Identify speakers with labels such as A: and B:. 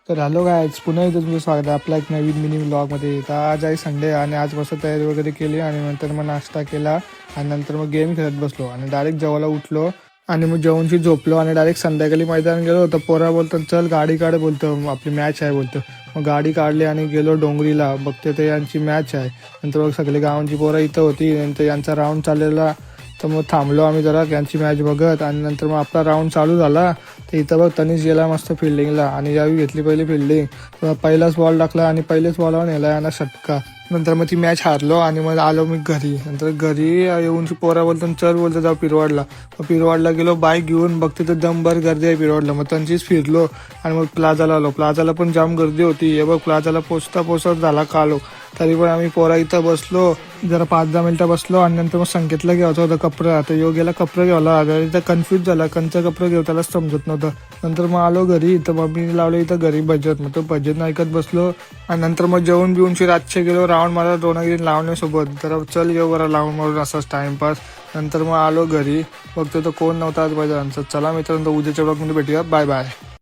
A: तर hello guys, पुन्हा एकदा तुमचं स्वागत आहे आपल्या एक नवीन मिनी व्लॉगमध्ये. तर आज आहे संडे आणि आज मस्त तयारी वगैरे केली आणि नंतर मग नाश्ता केला आणि नंतर मग गेम खेळत बसलो आणि डायरेक्ट जेवायला उठलो आणि मग जेवणशी झोपलो आणि डायरेक्ट संध्याकाळी मैदान गेलो. तर पोरा बोलतो चल गाडी काढ, बोलतो आपली मॅच आहे बोलतो. मग गाडी काढली आणि गेलो डोंगरीला, बघते तर यांची मॅच आहे. नंतर मग सगळी गावांची पोरं इथं होती, नंतर यांचा राऊंड चाललेला. तर मग थांबलो आम्ही जरा यांची मॅच बघत आणि नंतर मग आपला राऊंड चालू झाला. तर इथं बघ तनिष गेला मस्त फिल्डिंगला आणि यावी घेतली पहिली फिल्डिंग, पहिलाच बॉल टाकला आणि पहिलेच बॉलवर नेला यांना षटका. नंतर मग ती मॅच हारलो आणि मग आलो मी घरी. नंतर घरी येऊन पोरा बोलतो चल बोलतो जाऊ पिरवाडला. मग पिरवाडला गेलो बाईक घेऊन, बघते तर दमभर गर्दी आहे पिरवाडला. मग त्यांचीच फिरलो आणि मग प्लाझाला आलो. प्लाझाला पण जाम गर्दी होती. हे बघ प्लाझाला पोचता झाला का आलो. तरी पण आम्ही पोरा इथं बसलो जरा 5-10 मिनिटं बसलो आणि नंतर मग संकेतला घ्यायचं होतं कपडं. आता यो गेला कपडं घ्यायला, इथं कन्फ्यूज झाला कंचं कपडं घेऊ त्याला समजत नव्हतं. नंतर मग आलो घरी. तर मग मी लावलं इथं घरी भजत, मग तो भजन ऐकत बसलो आणि नंतर मग जेवण बिवूनशी रातचे गेलो राऊंड मारा दोनागिरी लावण्यासोबत. तर चल येऊ बरं लावून मारून असाच टाइमपास. नंतर मग आलो घरी, बघतो तर कोण नव्हता आज भजनचं. चला मित्रांनो, उद्याच्या ब्लॉगमध्ये भेटूया. Bye bye.